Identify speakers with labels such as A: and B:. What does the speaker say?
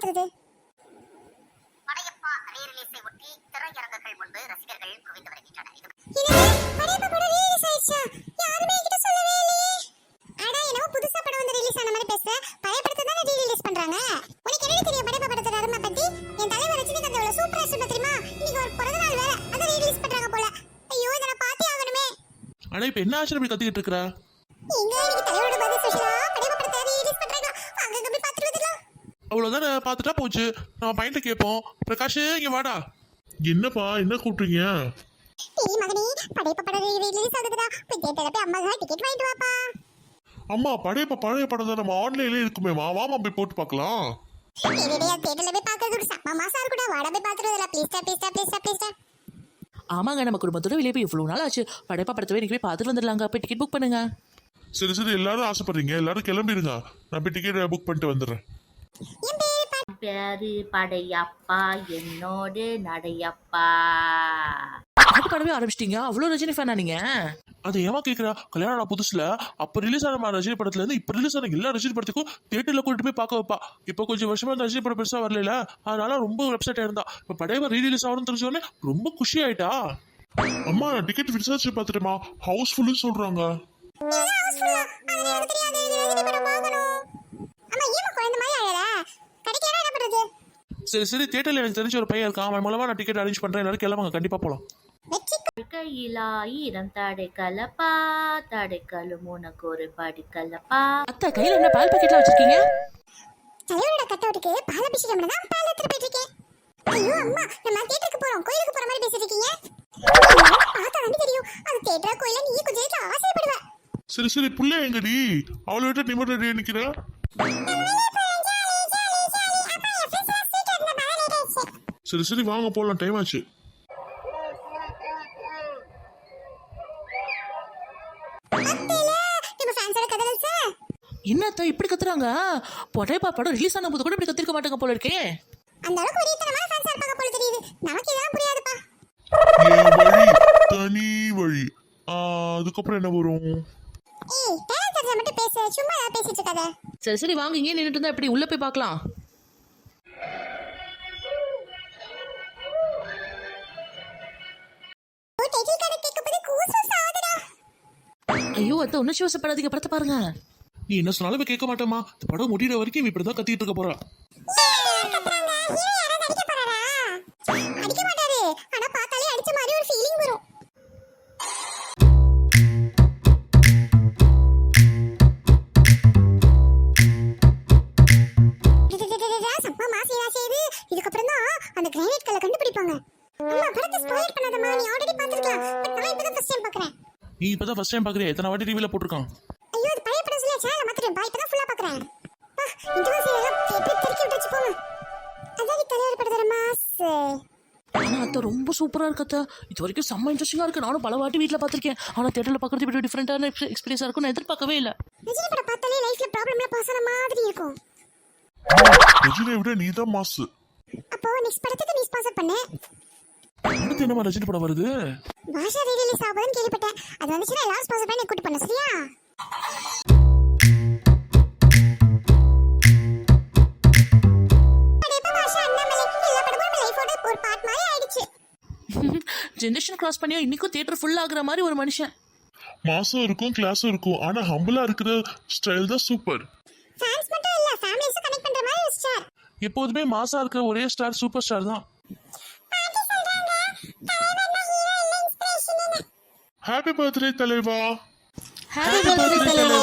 A: பண்றது?
B: படையப்பா ரீ-ரிலீஸை ஒட்டி திரையரங்குகள் முன்பு ரசிகர்கள் குவிந்து வருகின்றனர்.
A: படையப்பா படம் ரிலீஸ் ஆயிடுச்சா? யாருமே என்கிட்ட சொல்லவே இல்லையே. அட என்னமோ புதுசா படம் வந்து ரிலீஸ் ஆன மாதிரி பேசுற. பழைய படத்தை தானே ரீ-ரிலீஸ் பண்றாங்க. உனக்கு என்ன தெரியும் படையப்பா படத்தோட அருமை பத்தி? என் தலைவர் ரஜினிகாந்த் எவ்வளவு சூப்பரா சொல்ல தெரியுமா? இன்னைக்கு ஒரு பிறந்த நாள் வேற, அத ரீ-ரிலீஸ் பண்றாங்க போல. ஐயோ இத நான் பார்த்தே ஆகணுமே.
C: அட இப்ப என்ன ஆச்சு இப்படி கத்திக்கிட்டு இருக்கற?
A: இங்க இன்னைக்கு தலைவரோட பர்த்டே ஸ்பெஷலா படையப்பா படத்தை ரீ-ரிலீஸ் பண்றாங்க. அங்க போய் பார்த்துட்டு வந்துடலாம்.
C: அவ்வளவுதானே, பார்த்துட்டா போச்சு. நம்ம பையன்ட்ட கேட்போம். பிரகாஷ் இங்க வாடா. என்னப்பா என்ன கூப்பிட்டீங்க?
A: டேய் மகனே, படையப்பா படம் ரீ-ரிலீஸ் ஆகுதுடா. போய் தியேட்டர்ல போய் அம்மாக்கு டிக்கெட் வாங்கிட்டு வாப்பா.
C: அம்மா பழைய படம் தான் நம்ம ஆன்லைன்ல இருக்குமே, வாமா போய் போட்டு பார்க்கலாம்.
A: டேய் தியேட்டர்ல போய் பார்க்கிறது ஒரு செம்ம மாசா இருக்குடா. வாடா போய் பார்த்துட்டு வரலாம். ப்ளீஸ்.
D: ஆமாங்க, நம்ம குடும்பத்தோட வெளியே போய் இவ்வளவு நாள் ஆச்சு. படைப்பா படத்தை இன்னைக்கு போய் பார்த்துட்டு வந்துடலாங்க. போய் டிக்கெட் புக் பண்ணுங்க.
C: சரி எல்லாரும் ஆசைப்படுறீங்க, எல்லாரும் கிளம்பிடுங்க. நான் போய் டிக்கெட் புக் பண்ணிட்டு வந்துடுறேன்.
B: பேரு படையப்பா என்னோடு நடையப்பா.
D: பாட்டு பாடவே ஆரம்பிச்சிட்டீங்க. அவ்வளவு ரஜினி ஃபேனா நீங்க?
C: அது ஏமா கேக்குறா? கல்யாணம் புதுசுல அப்ப ரிலீஸ் ஆன ரஜினி படத்துல இருந்து இப்ப ரிலீஸ் ஆன எல்லா ரஜினி படத்துக்கும் தியேட்டர்ல கூட்டிட்டு போய் பார்க்க வைப்பா. இப்ப கொஞ்சம் வருஷமா ரஜினி படம் பெருசா வரல, அதனால ரொம்ப வெப்சைட் இருந்தா. இப்ப படையப்பா ரீ-ரிலீஸ் ஆகணும்னு தெரிஞ்சோடனே ரொம்ப குஷி ஆயிட்டா. அம்மா டிக்கெட் விசாரிச்சு பார்த்துட்டேமா, ஹவுஸ்ஃபுல்னு சொல்றாங்க. சரி தியேட்டர்ல எனக்கு தெரிஞ்ச ஒரு பையன் இருக்கான். அவன் மூலமா நான் டிக்கெட் அரேஞ்ச் பண்றேன். எல்லாரும் கிளம்புங்க, கண்டிப்பா போலாம்.
B: கையிலாயிரம் தடை கலப்பா, தடைக்கலும் உனக்கு ஒரு படி கலப்பா.
D: அத்தை கையில என்ன பால் பாக்கெட்லாம் வச்சிருக்கீங்க?
A: தலைவரோட கட்டவுட்டுக்கு பால் அபிஷேகம் பண்ண தான் பால் எடுத்து போயிட்டு இருக்கேன். ஐயோ அம்மா, நம்ம தியேட்டருக்கு போறோம், கோயிலுக்கு போற மாதிரி பேசிட்டு இருக்கீங்க. பார்த்தா வந்து தெரியும் அது தியேட்டரா கோயிலா, நீ கொஞ்சம் ஆசைப்படுவ.
C: சரி புள்ள எங்கடி? அவளை விட்டு நிமிடம் நிக்கிற. சரி வாங்க போலாம், டைம் ஆச்சு.
D: என்ன அத்தை இப்படி கத்துறாங்க? படைப்பா படம் ரிலீஸ் ஆன போது கூட இப்படி கத்திருக்க மாட்டாங்க போல இருக்கே.
A: அந்த அளவுக்கு வெறித்தனமான ஃபேன்ஸ் இருப்பாங்க போல தெரியுது. நமக்கு இதெல்லாம் புரியாதுப்பா.
C: வழி தனி வழி. அதுக்கப்புறம் என்ன வரும்?
A: ஏய் டேரக்டர் மட்டும் பேசு, சும்மா பேசிட்டு இருக்காத.
D: சரி வாங்க, இங்கே நின்னுட்டு இருந்தா எப்படி? உள்ள போய் பார்க்கலாம். ஐயோ அத்தை உணர்ச்சி வசப்படாதீங்க, படத்தை பாருங்க.
C: நீ என்ன சொன்னாலும் கேட்க மாட்டேமா. இந்த படம் முடிகிற வரைக்கும் இப்படிதான் கத்திட்டு இருக்க போறா.
A: இதுக்கப்புறம் தான் அந்த கிரானைட் கல்லை கண்டுபிடிப்பாங்க. அம்மா படத்தை ஸ்பாயில் பண்ணாதம்மா, நீ ஆல்ரெடி பார்த்திருக்கலாம். பட் நான் இப்பதான் ஃபர்ஸ்ட் டைம் பார்க்கறேன்.
C: நீ இப்பதான் ஃபர்ஸ்ட் டைம் பாக்குறியா? எத்தனை வாட்டி டிவில போட்டுருக்கான்.
A: ஐயோ அது பழைய படம் சொல்லியா? சேனலை மாத்திட்டேன் பா, இப்பதான் ஃபுல்லா பார்க்கறேன். பா இந்த வாசி எல்லாம் எப்படி திருக்கி விட்டுச்சு போங்க. அதான் தலைவர் படத்தோட மாஸ்.
D: ஆனா அத்தை ரொம்ப சூப்பரா இருக்கு அத்தை. இது வரைக்கும் செம்ம இன்ட்ரெஸ்டிங்கா இருக்கு. நானும் பல வாட்டி வீட்டுல பாத்திருக்கேன். ஆனா தியேட்டர்ல பாக்குறது இப்படி டிஃபரெண்டான எக்ஸ்பீரியன்ஸா இருக்கும் நான் எதிர்பார்க்கவே இல்ல.
A: ரஜினி படம் பார்த்தாலே லைஃப்ல ப்ராப்ளம்ல பாஸ் ஆன மாதிரி இருக்கும்.
C: ரஜினியை விட நீ தான் மாஸ்.
A: அப்போ நெக்ஸ்ட் படத்துக்கு நீ ஸ்பான்சர் பண்ணு.
C: அடுத்து என்னமா ரஜினி படம் வருது?
A: பாஷா ரீ-ரிலீஸ் ஆகுதுன்னு கேள்விப்பட்டேன். அது வந்துச்சுன்னா எல்லாரும் ஸ்பான்சர் பண்ணி கூட்டி பண்ண சரியா?
D: ஜெனரேஷன் கிராஸ் பண்ணியா இன்னைக்கும் தியேட்டர் ஃபுல் ஆகுற மாதிரி ஒரு மனுஷன்.
C: மாசம் இருக்கும், கிளாஸும் இருக்கும். ஆனா ஹம்பிளா இருக்கிற ஸ்டைல் தான் சூப்பர்.
A: ஃபேன்ஸ் மட்டும் இல்ல, ஃபேமிலிஸும் கனெக்ட் பண்ற மாதிரி ஒரு ஸ்டார்.
C: எப்போதுமே மாசா இருக்கிற ஒரே ஸ்டார் சூப்பர் ஸ்டார் தான். ஹாப்பி பர்த்டே தலைவா.
D: ஹாப்பி பர்த்டே தலைவா.